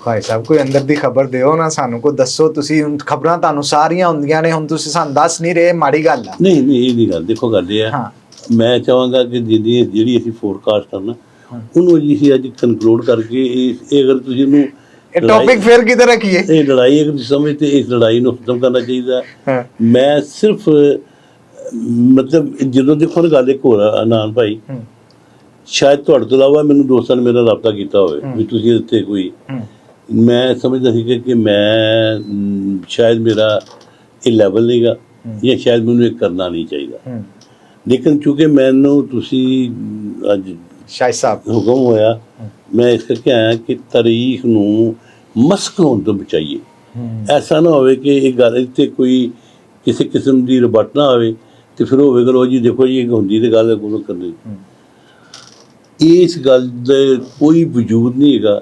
ਭਾਈ ਸਾਹਿਬ ਕੋਈ ਅੰਦਰ ਦੀ ਖਬਰ ਦਿਓ ਨਾ ਸਾਨੂੰ, ਕੋ ਦੱਸੋ। ਤੁਸੀਂ ਖਬਰਾਂ ਤੁਹਾਨੂੰ ਸਾਰੀਆਂ ਹੁੰਦੀਆਂ ਨੇ, ਹੁਣ ਤੁਸੀਂ ਸਾਨੂੰ ਦੱਸ ਨਹੀਂ ਰਹੇ, ਮਾੜੀ ਗੱਲ ਆ। ਨਹੀਂ ਇਹ ਨਹੀਂ ਗੱਲ। ਦੇਖੋ ਗੱਲ ਇਹ ਆ, ਮੈਂ ਚਾਹਾਂਗਾ ਕਿ ਜਿਹੜੀ ਅਸੀਂ ਫੋਰਕਾਸਟ ਕਰਨਾ ਉਹਨੂੰ ਜੀ ਅੱਜ ਕਨਕਲੂਡ ਕਰਕੇ ਇਹ ਅਗਰ ਤੁਸੀਂ ਇਹਨੂੰ ਇਹ ਟੌਪਿਕ ਫੇਰ ਕਿਧਰ ਰੱਖੀਏ, ਇਹ ਲੜਾਈ ਅਗਰ ਤੁਸੀਂ ਸਮਝਦੇ ਇਸ ਲੜਾਈ ਨੂੰ ਖਤਮ ਕਰਨਾ ਚਾਹੀਦਾ। ਮੈਂ ਸਿਰਫ ਮਤਲਬ ਜਦੋਂ ਦੇਖੋ ਨਾ ਗੱਲ ਇੱਕ ਹੋਰ ਅਨਾਨ ਭਾਈ, ਸ਼ਾਇਦ ਤੁਹਾਡੇ ਤੋਂ ਇਲਾਵਾ ਮੈਨੂੰ ਦੋਸਤਾਂ ਨੇ ਮੇਰਾ ਰਾਬਤਾ ਕੀਤਾ ਹੋਵੇ ਵੀ ਤੁਸੀਂ ਇੱਥੇ ਕੋਈ, ਮੈਂ ਸਮਝਦਾ ਸੀ ਕਿ ਮੈਂ ਸ਼ਾਇਦ ਮੇਰਾ ਇਹ ਲੈਵਲ ਨਹੀਂਗਾ ਜਾਂ ਸ਼ਾਇਦ ਮੈਨੂੰ ਇਹ ਕਰਨਾ ਨਹੀਂ ਚਾਹੀਦਾ। ਲੇਕਿਨ ਚੂੰਕਿ ਮੈਨੂੰ ਤੁਸੀਂ ਅੱਜ ਸ਼ਾਇਦ ਸਾਹਿਬ ਹੁਕਮ ਹੋਇਆ, ਮੈਂ ਇਸ ਕਰਕੇ ਆਇਆ ਕਿ ਤਾਰੀਖ ਨੂੰ ਮਸਕ ਹੋਣ ਤੋਂ ਬਚਾਈਏ। ਐਸਾ ਨਾ ਹੋਵੇ ਕਿ ਇਹ ਗੱਲ ਇੱਥੇ ਕੋਈ ਕਿਸੇ ਕਿਸਮ ਦੀ ਰਬਟ ਨਾ ਆਵੇ ਤੇ ਫਿਰ ਹੋਵੇ ਕਰੋ ਜੀ ਦੇਖੋ ਜੀ ਇਹ ਹੁੰਦੀ ਤੇ ਗੱਲ ਕੋਲ ਕਰਨੀ। ਇਸ ਗੱਲ ਦਾ ਕੋਈ ਵਜੂਦ ਨਹੀਂ ਹੈਗਾ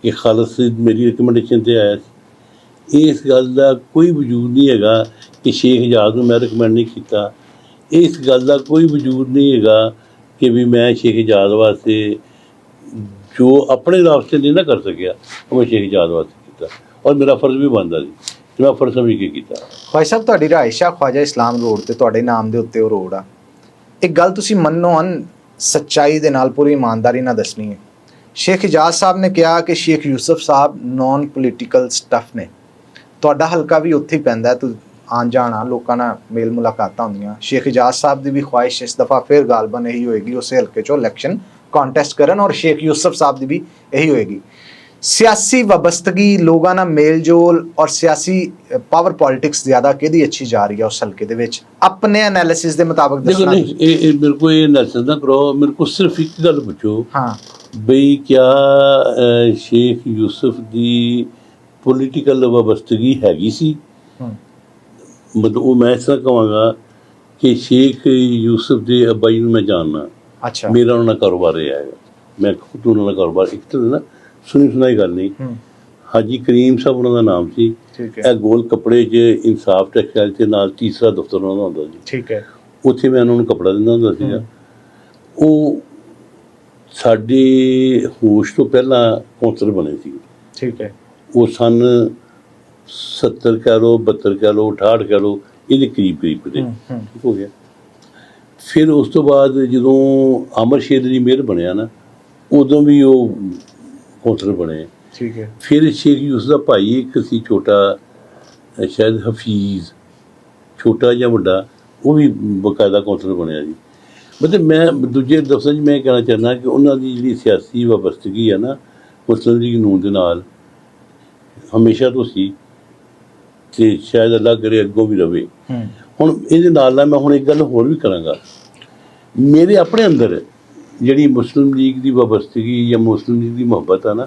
ਕਿ ਖਾਲਸ ਮੇਰੀ ਰਿਕਮੈਂਡੇਸ਼ਨ ਤੇ ਆਇਆ ਸੀ। ਇਸ ਗੱਲ ਦਾ ਕੋਈ ਵਜੂਦ ਨਹੀਂ ਹੈਗਾ ਕਿ ਸ਼ੇਖ ਇਜਾਜ਼ ਨੂੰ ਮੈਂ ਰਿਕਮੈਂਡ ਨਹੀਂ ਕੀਤਾ। ਇਸ ਗੱਲ ਦਾ ਕੋਈ ਵਜੂਦ ਨਹੀਂ ਹੈਗਾ ਕਿ ਵੀ ਮੈਂ ਸ਼ੇਖ ਇਜਾਜ਼ ਵਾਸਤੇ ਜੋ ਆਪਣੇ ਰਾਸਤੇ ਨਹੀਂ ਨਾ ਕਰ ਸਕਿਆ ਉਹ ਮੈਂ ਸ਼ੇਖ ਇਜਾਜ਼ ਵਾਸਤੇ ਕੀਤਾ, ਔਰ ਮੇਰਾ ਫਰਜ਼ ਵੀ ਬਣਦਾ ਸੀ ਤੇ ਮੈਂ ਫਰਜ਼ ਸਮਝ ਕੇ ਕੀਤਾ। ਭਾਈ ਸਾਹਿਬ ਤੁਹਾਡੀ ਰਿਹਾਇਸ਼ ਆ ਖਵਾਜਾ ਇਸਲਾਮ ਰੋਡ ਤੇ, ਤੁਹਾਡੇ ਨਾਮ ਦੇ ਉੱਤੇ ਉਹ ਰੋਡ ਆ। ਇੱਕ ਗੱਲ ਤੁਸੀਂ ਮੰਨੋ ਸੱਚਾਈ ਦੇ ਨਾਲ ਪੂਰੀ ਇਮਾਨਦਾਰੀ ਨਾਲ ਦੱਸਣੀ ਹੈ। ਸ਼ੇਖ ਇਜਾਜ਼ ਸਾਹਿਬ ਨੇ ਕਿਹਾ ਕਿ ਸ਼ੇਖ ਯੂਸਫ ਸਾਹਿਬ ਨੌਨ ਪੋਲੀਟੀਕਲ ਸਟੱਫ ਨੇ। ਤੁਹਾਡਾ ਹਲਕਾ ਵੀ ਉੱਥੇ ਹੀ ਪੈਂਦਾ ਹੈ, ਤੁਸੀਂ ਆਉਣ ਜਾਣਾ ਲੋਕਾਂ ਨਾਲ ਮੇਲ ਮੁਲਾਕਾਤਾਂ ਹੁੰਦੀਆਂ। ਸ਼ੇਖ ਇਜਾਜ਼ ਸਾਹਿਬ ਦੀ ਵੀ ਖੁਆਇਸ਼ ਇਸ ਦਫਾ ਫਿਰ ਗਾਲਬਨ ਇਹੀ ਹੋਏਗੀ ਉਸੇ ਹਲਕੇ ਚੋਂ ਇਲੈਕਸ਼ਨ ਕੰਟੈਸਟ ਕਰਨ, ਔਰ ਸ਼ੇਖ ਯੂਸਫ ਸਾਹਿਬ ਦੀ ਵੀ ਇਹੀ ਹੋਏਗੀ। ਸਿਆਸੀ ਵਬਸਤਗੀ, ਲੋਕਾਂ ਨਾਲ ਮੇਲ ਜੋਲ ਔਰ ਸਿਆਸੀ ਪਾਵਰ ਪੋਲਿਟਿਕਸ ਜ਼ਿਆਦਾ ਕਿਹਦੀ ਅੱਛੀ ਜਾ ਰਹੀ ਹੈ ਉਸ ਹਲਕੇ ਦੇ ਵਿੱਚ? ਆਪਣੇ ਐਨਾਲਿਸਿਸ ਦੇ ਮੁਤਾਬਕ ਦੱਸਣਾ। ਇਹ ਮੇਰੇ ਕੋਲ ਇਹ ਐਨਾਲਿਸਿਸ ਨਾ ਕਰੋ, ਮੇਰੇ ਕੋਲ ਸਿਰਫ ਇੱਕ ਗੱਲ ਪੁੱਛੋ ਬਈ ਕਿਆ ਸ਼ੇਖ ਯੂਸਫ ਦੀ ਪੋਲੀਟੀਕਲ ਵਬਸਤਗੀ ਹੈਗੀ ਸੀ? ਮਤਲਬ ਉਹ ਮੈਂ ਇਸ ਤਰ੍ਹਾਂ ਕਹਾਂਗਾ ਕਿ ਸ਼ੇਖ ਯੂਸਫ ਦੇ ਅੱਬਾਈ ਨੂੰ ਮੈਂ ਜਾਣਨਾ। ਅੱਛਾ, ਮੇਰਾ ਉਹਨਾਂ ਨਾਲ ਕਾਰੋਬਾਰ ਰਿਹਾ ਹੈਗਾ, ਮੈਂ ਖੁਦ ਉਹਨਾਂ ਨਾਲ ਕਾਰੋਬਾਰ ਇੱਕ ਤਰ੍ਹਾਂ ਨਾ ਸੁਣੀ ਸੁਣਾਈ ਗੱਲ ਨਹੀਂ। ਹਾਜੀ ਕਰੀਮ ਸਾਹਿਬ ਉਹਨਾਂ ਦਾ ਨਾਮ ਸੀ। ਇਹ ਗੋਲ ਕੱਪੜੇ 'ਚ ਇਨਸਾਫ ਟੈਕਸਟਾਈਲ ਦੇ ਨਾਲ ਤੀਸਰਾ ਦਫ਼ਤਰ ਉਹਨਾਂ ਦਾ ਹੁੰਦਾ ਸੀ। ਠੀਕ ਹੈ, ਉੱਥੇ ਮੈਂ ਉਹਨਾਂ ਨੂੰ ਕੱਪੜਾ ਦਿੰਦਾ ਹੁੰਦਾ ਸੀਗਾ। ਉਹ ਸਾਡੇ ਹੋਸ਼ ਤੋਂ ਪਹਿਲਾਂ ਕੌਂਸਲਰ ਬਣੇ ਸੀ। ਠੀਕ ਹੈ, ਉਹ ਸਨ 70 ਕਹਿ ਲਓ, 72 ਕਹਿ ਲਓ, 68 ਕਹਿ ਲਓ, ਇਹਦੇ ਕਰੀਬ ਦੇ। ਠੀਕ ਹੋ ਗਿਆ। ਫਿਰ ਉਸ ਤੋਂ ਬਾਅਦ ਜਦੋਂ ਅਮਰ ਸ਼ੇਰ ਦੀ ਮੇਅਰ ਬਣਿਆ ਨਾ, ਉਦੋਂ ਵੀ ਉਹ ਕੌਂਸਲਰ ਬਣੇ। ਠੀਕ ਹੈ। ਫਿਰ ਸ਼ੇਖ ਯੂਸਫ ਦਾ ਭਾਈ ਇੱਕ ਸੀ ਛੋਟਾ, ਸ਼ਾਇਦ ਹਫੀਜ਼, ਛੋਟਾ ਜਾਂ ਵੱਡਾ ਉਹ ਵੀ ਬਕਾਇਦਾ ਕੌਂਸਲਰ ਬਣਿਆ ਜੀ। ਮਤਲਬ ਮੈਂ ਦੂਜੇ ਲਫ਼ਜ਼ਾਂ 'ਚ ਮੈਂ ਕਹਿਣਾ ਚਾਹੁੰਦਾ ਕਿ ਉਹਨਾਂ ਦੀ ਜਿਹੜੀ ਸਿਆਸੀ ਵਾਬਸਤਗੀ ਹੈ ਨਾ ਮੁਸਲਿਮ ਲੀਗ ਨੂਨ ਦੇ ਨਾਲ ਹਮੇਸ਼ਾ ਤੋਂ ਸੀ, ਤੇ ਸ਼ਾਇਦ ਅੱਲਾ ਕਰੇ ਅੱਗੋਂ ਵੀ ਰਵੇ। ਹੁਣ ਇਹਦੇ ਨਾਲ ਮੈਂ ਹੁਣ ਇੱਕ ਗੱਲ ਹੋਰ ਵੀ ਕਰਾਂਗਾ, ਮੇਰੇ ਆਪਣੇ ਅੰਦਰ ਜਿਹੜੀ ਮੁਸਲਿਮ ਲੀਗ ਦੀ ਵਾਬਸਤਗੀ ਜਾਂ ਮੁਸਲਿਮ ਲੀਗ ਦੀ ਮੁਹੱਬਤ ਆ ਨਾ,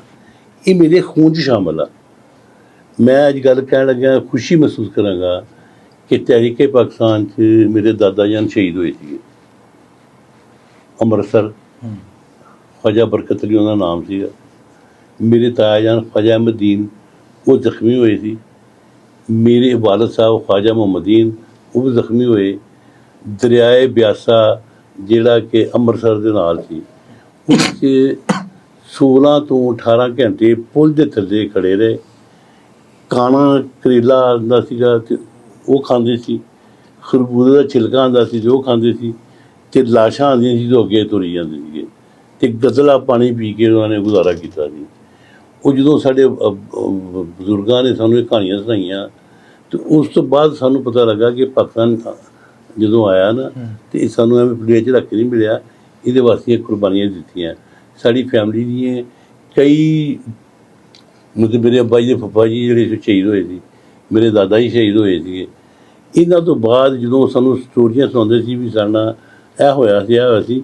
ਇਹ ਮੇਰੇ ਖੂਨ 'ਚ ਸ਼ਾਮਲ ਆ। ਮੈਂ ਅੱਜ ਗੱਲ ਕਹਿਣ ਲੱਗਿਆ ਖੁਸ਼ੀ ਮਹਿਸੂਸ ਕਰਾਂਗਾ ਕਿ ਤਹਿਰੀਕੇ ਪਾਕਿਸਤਾਨ 'ਚ ਮੇਰੇ ਦਾਦਾ ਜਾਨ ਸ਼ਹੀਦ ਹੋਏ ਸੀਗੇ ਅੰਮ੍ਰਿਤਸਰ, ਖਵਾਜਾ ਬਰਕਤ ਅਲੀ ਉਹਨਾਂ ਦਾ ਨਾਮ ਸੀਗਾ। ਮੇਰੇ ਤਾਇਆ ਜਾਨ ਖਵਾਜਾ ਅਹਿਮਦੀਨ ਉਹ ਜ਼ਖਮੀ ਹੋਏ ਸੀ। ਮੇਰੇ ਵਾਲਦ ਸਾਹਿਬ ਖਵਾਜਾ ਮੁਹੰਮਦੀਨ ਉਹ ਵੀ ਜ਼ਖਮੀ ਹੋਏ। ਦਰਿਆਏ ਬਿਆਸਾ ਜਿਹੜਾ ਕਿ ਅੰਮ੍ਰਿਤਸਰ ਦੇ ਨਾਲ ਸੀ, ਉਸ 'ਚ 16 ਤੋਂ 18 ਘੰਟੇ ਪੁਲ ਦੇ ਥੱਲੇ ਖੜੇ ਰਹੇ। ਕਾਣਾ ਕਰੇਲਾ ਆਉਂਦਾ ਸੀਗਾ ਤੇ ਉਹ ਖਾਂਦੇ ਸੀ, ਖਰਬੂਜ਼ੇ ਦਾ ਛਿਲਕਾ ਆਉਂਦਾ ਸੀ ਜੋ ਉਹ ਖਾਂਦੇ ਸੀ, ਅਤੇ ਲਾਸ਼ਾਂ ਆਉਂਦੀਆਂ ਸੀ ਜੋ ਅੱਗੇ ਤੁਰੀ ਜਾਂਦੇ ਸੀਗੇ, ਅਤੇ ਗਜ਼ਲਾ ਪਾਣੀ ਪੀ ਕੇ ਉਹਨਾਂ ਨੇ ਗੁਜ਼ਾਰਾ ਕੀਤਾ ਸੀ। ਉਹ ਜਦੋਂ ਸਾਡੇ ਬਜ਼ੁਰਗਾਂ ਨੇ ਸਾਨੂੰ ਇਹ ਕਹਾਣੀਆਂ ਸੁਣਾਈਆਂ ਤੇ ਉਸ ਤੋਂ ਬਾਅਦ ਸਾਨੂੰ ਪਤਾ ਲੱਗਾ ਕਿ ਪਾਕਿਸਤਾਨ ਜਦੋਂ ਆਇਆ ਨਾ ਤੇ ਇਹ ਸਾਨੂੰ ਐਵੇਂ ਪਲੇਟ 'ਚ ਰੱਖ ਕੇ ਨਹੀਂ ਮਿਲਿਆ, ਇਹਦੇ ਵਾਸਤੇ ਇਹ ਕੁਰਬਾਨੀਆਂ ਦਿੱਤੀਆਂ। ਸਾਡੀ ਫੈਮਿਲੀ ਦੀਆਂ ਕਈ ਮਤਲਬ ਮੇਰੇ ਅੱਬਾ ਜੀ ਦੇ ਫੱਫਾ ਜੀ ਜਿਹੜੇ ਸ਼ਹੀਦ ਹੋਏ ਸੀ, ਮੇਰੇ ਦਾਦਾ ਜੀ ਸ਼ਹੀਦ ਹੋਏ ਸੀਗੇ। ਇਹਨਾਂ ਤੋਂ ਬਾਅਦ ਜਦੋਂ ਸਾਨੂੰ ਸਟੋਰੀਆਂ ਸੁਣਾਉਂਦੇ ਸੀ ਵੀ ਸਾਡਾ ਇਹ ਹੋਇਆ ਸੀ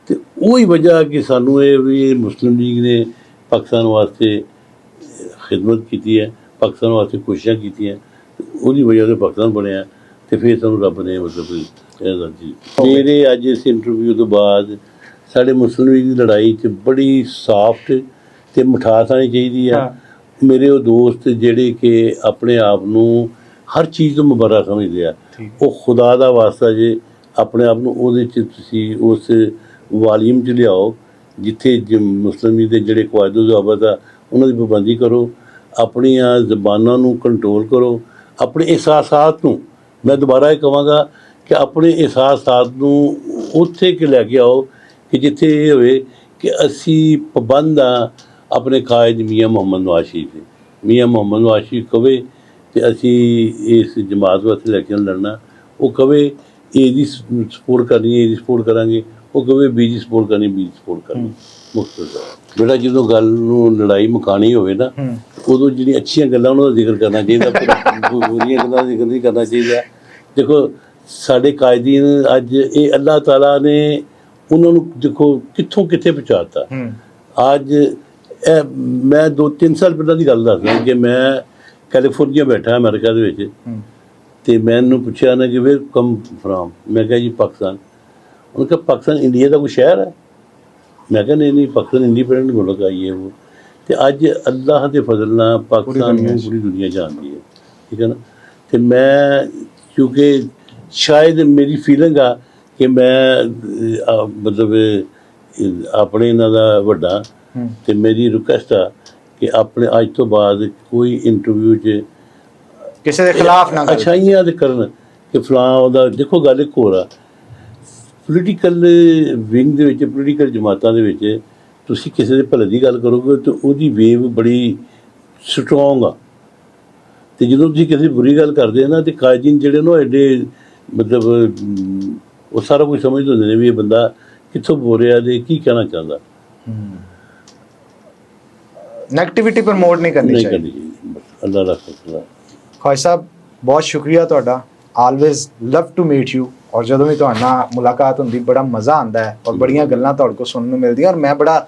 ਤੇ ਉਹੀ ਵਜ੍ਹਾ ਕਿ ਸਾਨੂੰ ਇਹ ਵੀ ਮੁਸਲਿਮ ਲੀਗ ਨੇ ਪਾਕਿਸਤਾਨ ਵਾਸਤੇ ਖਿਦਮਤ ਕੀਤੀ ਹੈ, ਪਾਕਿਸਤਾਨ ਵਾਸਤੇ ਕੋਸ਼ਿਸ਼ਾਂ ਕੀਤੀਆਂ, ਉਹਦੀ ਵਜ੍ਹਾ ਤੋਂ ਪਾਕਿਸਤਾਨ ਬਣਿਆ ਤੇ ਫਿਰ ਸਾਨੂੰ ਰੱਬ ਨੇ ਮਤਲਬ ਆਜ਼ਾਦੀ। ਮੇਰੇ ਅੱਜ ਇਸ ਇੰਟਰਵਿਊ ਤੋਂ ਬਾਅਦ ਸਾਡੇ ਮੁਸਲਿਮ ਲੀਗ ਦੀ ਲੜਾਈ 'ਚ ਬੜੀ ਸਾਫਟ ਅਤੇ ਮਿਠਾਸ ਆਉਣੀ ਚਾਹੀਦੀ ਆ। ਮੇਰੇ ਉਹ ਦੋਸਤ ਜਿਹੜੇ ਕਿ ਆਪਣੇ ਆਪ ਨੂੰ ਹਰ ਚੀਜ਼ ਤੋਂ ਮੁਬਰਰਾ ਸਮਝਦੇ ਆ, ਉਹ ਖੁਦਾ ਦਾ ਵਾਸਤਾ ਜੇ ਆਪਣੇ ਆਪ ਨੂੰ ਉਹਦੇ 'ਚ ਤੁਸੀਂ ਉਸ ਵਾਲੀਅਮ 'ਚ ਲਿਆਓ ਜਿੱਥੇ ਮੁਸਲਿਮ ਲੀਗ ਦੇ ਜਿਹੜੇ ਕਾਇਦੇ ਜ਼ਾਬਤ ਆ ਉਹਨਾਂ ਦੀ ਪਾਬੰਦੀ ਕਰੋ, ਆਪਣੀਆਂ ਜ਼ਬਾਨਾਂ ਨੂੰ ਕੰਟਰੋਲ ਕਰੋ, ਆਪਣੇ ਅਹਿਸਾਸਾਤ ਨੂੰ, ਮੈਂ ਦੁਬਾਰਾ ਇਹ ਕਹਾਂਗਾ ਕਿ ਆਪਣੇ ਅਹਿਸਾਸਾਤ ਨੂੰ ਉੱਥੇ ਕਿ ਲੈ ਕੇ ਆਓ ਕਿ ਜਿੱਥੇ ਇਹ ਹੋਵੇ ਕਿ ਅਸੀਂ ਪਾਬੰਦ ਹਾਂ ਆਪਣੇ ਕਾਇਦ ਮੀਆਂ ਮੁਹੰਮਦ ਨਵਾਜ਼ ਸ਼ਰੀਫ ਦੇ। ਮੀਆਂ ਮੁਹੰਮਦ ਨਵਾਜ਼ ਸ਼ਰੀਫ ਕਵੇ ਤੇ ਅਸੀਂ ਇਸ ਜਮਾਤ ਵਾਸਤੇ ਇਲੈਕਸ਼ਨ ਲੜਨਾ, ਉਹ ਕਵੇ ਇਹਦੀ ਸਪੋਰਟ ਕਰਨੀ ਹੈ ਇਹਦੀ ਸਪੋਰਟ ਕਰਾਂਗੇ, ਉਹ ਕਵੇ ਬੀ ਦੀ ਸਪੋਰਟ ਕਰਨੀ ਬੀ ਦੀ ਸਪੋਰਟ ਕਰਨੀ। ਮੁਖਤਸਰ ਬੇਟਾ ਜਦੋਂ ਗੱਲ ਨੂੰ ਲੜਾਈ ਮੁਕਾਉਣੀ ਹੋਵੇ ਨਾ ਉਦੋਂ ਜਿਹੜੀਆਂ ਅੱਛੀਆਂ ਗੱਲਾਂ ਉਹਨਾਂ ਦਾ ਜ਼ਿਕਰ ਕਰਨਾ ਚਾਹੀਦਾ, ਬੁਰੀਆਂ ਗੱਲਾਂ ਦਾ ਜ਼ਿਕਰ ਨਹੀਂ ਕਰਨਾ ਚਾਹੀਦਾ। ਦੇਖੋ ਸਾਡੇ ਕਾਇਦੀਨ ਅੱਜ ਇਹ ਅੱਲਾਹ ਤਾਲਾ ਨੇ ਉਹਨਾਂ ਨੂੰ ਦੇਖੋ ਕਿੱਥੋਂ ਕਿੱਥੇ ਪਹੁੰਚਾਤਾ। ਅੱਜ ਇਹ ਮੈਂ 2-3 ਸਾਲ ਪਹਿਲਾਂ ਦੀ ਗੱਲ ਦੱਸਦਾ ਕਿ ਮੈਂ ਕੈਲੀਫੋਰਨੀਆ ਬੈਠਾ ਅਮਰੀਕਾ ਦੇ ਵਿੱਚ, ਅਤੇ ਮੈਨੂੰ ਪੁੱਛਿਆ ਨਾ ਕਿ ਵੇਅਰ ਕਮ ਫਰਾਮ, ਮੈਂ ਕਿਹਾ ਜੀ ਪਾਕਿਸਤਾਨ। ਉਹਨੇ ਕਿਹਾ ਪਾਕਿਸਤਾਨ ਇੰਡੀਆ ਦਾ ਕੋਈ ਸ਼ਹਿਰ ਹੈ? ਮੈਂ ਕਿਹਾ ਨਹੀਂ ਪਾਕਿਸਤਾਨ ਇੰਡੀਪੈਂਡੈਂਟ ਮੁਲਕ ਆਈ ਹੈ ਉਹ। ਅਤੇ ਅੱਜ ਅੱਲਾਹ ਦੇ ਫਜ਼ਲ ਨਾਲ ਪਾਕਿਸਤਾਨ ਨੂੰ ਪੂਰੀ ਦੁਨੀਆ ਜਾਣਦੀ ਹੈ, ਠੀਕ ਹੈ ਨਾ। ਅਤੇ ਮੈਂ ਕਿਉਂਕਿ ਸ਼ਾਇਦ ਮੇਰੀ ਫੀਲਿੰਗ ਆ ਕਿ ਮੈਂ ਮਤਲਬ ਆਪਣੇ ਇਹਨਾਂ ਦਾ ਵੱਡਾ, ਅਤੇ ਮੇਰੀ ਰਿਕੁਐਸਟ ਆ ਕਿ ਆਪਣੇ ਅੱਜ ਤੋਂ ਬਾਅਦ ਕੋਈ ਇੰਟਰਵਿਊ 'ਚ ਕਿਸੇ ਦੇ ਖਿਲਾਫ ਨਾ ਅੱਛਾਈਆਂ ਦੇ ਕਰਨ ਕਿ ਫਲਾਂ ਉਹਦਾ। ਦੇਖੋ ਗੱਲ ਇੱਕ ਹੋਰ ਆ, ਪੋਲੀਟੀਕਲ ਵਿੰਗ ਦੇ ਵਿੱਚ, ਪੋਲੀਟੀਕਲ ਜਮਾਤਾਂ ਦੇ ਵਿੱਚ ਤੁਸੀਂ ਕਿਸੇ ਦੇ ਭਲੇ ਦੀ ਗੱਲ ਕਰੋਗੇ ਤਾਂ ਉਹਦੀ ਵੇਵ ਬੜੀ ਸਟਰੋਂਗ ਆ, ਅਤੇ ਜਦੋਂ ਤੁਸੀਂ ਕਿਸੇ ਦੀ ਬੁਰੀ ਗੱਲ ਕਰਦੇ ਆ ਨਾ ਤੇ ਕਾਇਦੀਨ ਜਿਹੜੇ ਨਾ ਐਡੇ ਮਤਲਬ ਉਹ ਸਾਰਾ ਕੁਝ ਸਮਝਦੇ ਹੁੰਦੇ ਨੇ ਵੀ ਇਹ ਬੰਦਾ ਕਿੱਥੋਂ ਬੋਲ ਰਿਹਾ ਤੇ ਕੀ ਕਹਿਣਾ ਚਾਹੁੰਦਾ। ਨੈਗੇਟਿਵਿਟੀ ਪ੍ਰਮੋਟ ਨਹੀਂ ਕਰਨੀ ਚਾਹੀਦੀ। ਅੱਲਾਹ ਰੱਖਾ। ਖਵਾਜਾ ਸਾਹਿਬ ਬਹੁਤ ਸ਼ੁਕਰੀਆ ਤੁਹਾਡਾ, always love to meet you. ਔਰ ਜਦੋਂ ਵੀ ਤੁਹਾਡੇ ਨਾਲ ਮੁਲਾਕਾਤ ਹੁੰਦੀ ਬੜਾ ਮਜ਼ਾ ਆਉਂਦਾ ਹੈ ਔਰ ਬੜੀਆਂ ਗੱਲਾਂ ਤੁਹਾਡੇ ਕੋਲ ਸੁਣਨ ਨੂੰ ਮਿਲਦੀਆਂ, ਔਰ ਮੈਂ ਬੜਾ